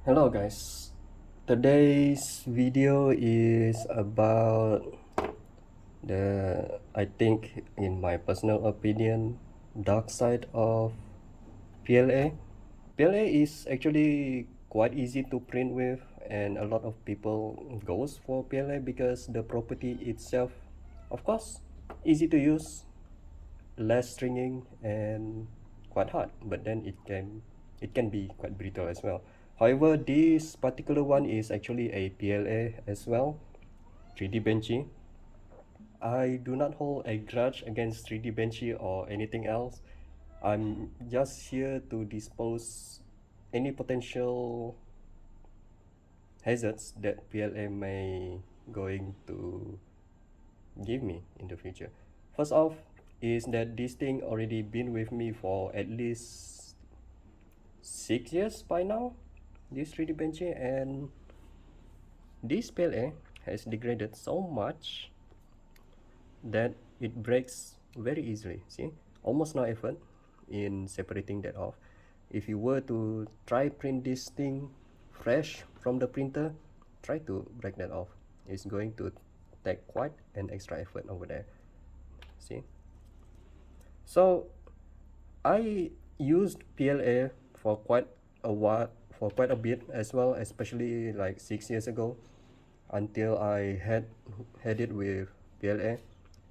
Hello guys, today's video is about I think in my personal opinion, dark side of PLA. PLA is actually quite easy to print with, and a lot of people goes for PLA because the property itself, of course, easy to use, less stringing, and quite hard, but then it can be quite brittle as well. However, this particular one is actually a PLA as well, 3D Benchy. I do not hold a grudge against 3D Benchy or anything else. I'm just here to dispose any potential hazards that PLA may going to give me in the future. First off is that this thing already been with me for at least 6 years by now, this 3D Benchy, and this PLA has degraded so much that it breaks very easily. See, almost no effort in separating that off. If you were to try print this thing fresh from the printer, try to break that off. It's going to take quite an extra effort over there. See, so I used PLA for quite a while, for quite a bit as well, especially like 6 years ago, until I had it with PLA,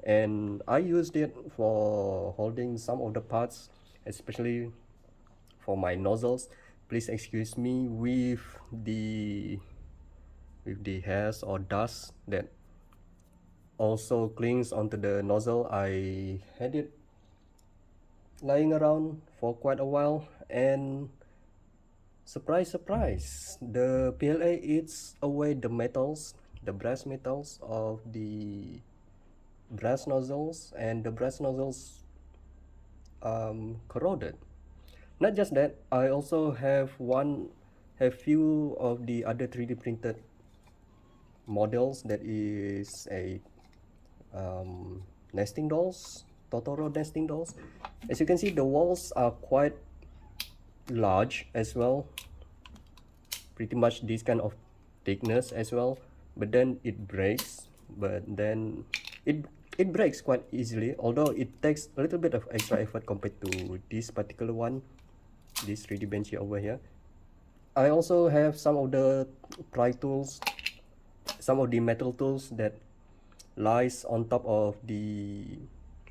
and I used it for holding some of the parts, especially for my nozzles. Please excuse me with the hairs or dust that also clings onto the nozzle. I had it lying around for quite a while, and surprise surprise, the PLA eats away the metals, the brass metals of the brass nozzles, and the brass nozzles corroded. Not just that, I also have few of the other 3D printed models that is a nesting dolls, Totoro nesting dolls. As you can see, the walls are quite large as well, pretty much this kind of thickness as well, but then it breaks, but then it breaks quite easily, although it takes a little bit of extra effort compared to this particular one, this 3D Benchy over here. I also have some of the pry tools, some of the metal tools that lies on top of the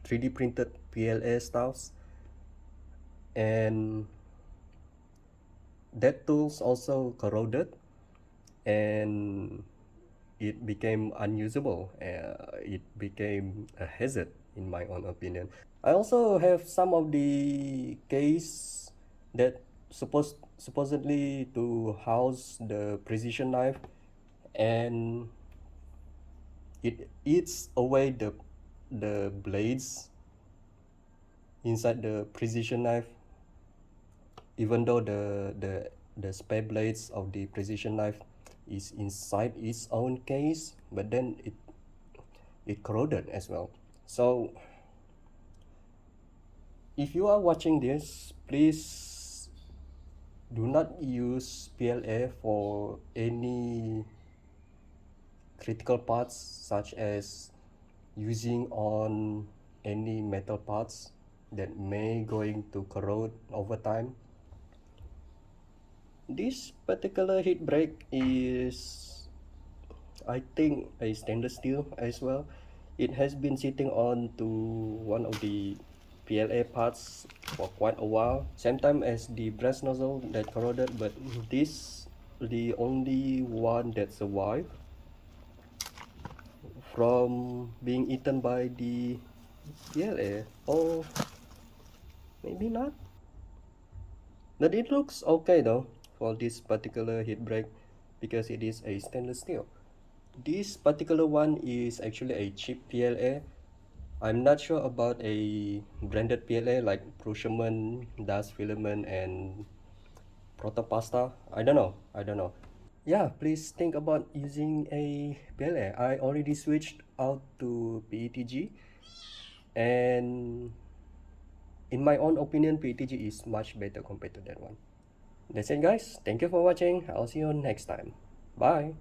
3D printed PLA stuffs, and that tools also corroded and it became unusable. It became a hazard in my own opinion. I also have some of the case that supposedly to house the precision knife, and it eats away the blades inside the precision knife, even though the spare blades of the precision knife is inside its own case, but then it corroded as well. So if you are watching this, please do not use PLA for any critical parts, such as using on any metal parts that may going to corrode over time. This particular heat break is, I think, a stainless steel as well. It has been sitting on to one of the PLA parts for quite a while, same time as the brass nozzle that corroded, but this the only one that survived from being eaten by the PLA, or maybe not, but it looks okay though for this particular heat break because it is a stainless steel. This particular one is actually a cheap PLA. I'm not sure about a branded PLA like Prosherman, Dust Filament, and Protopasta. I don't know. I don't know. Yeah, please think about using a PLA. I already switched out to PETG, and in my own opinion, PETG is much better compared to that one. That's it, guys. Thank you for watching. I'll see you next time. Bye.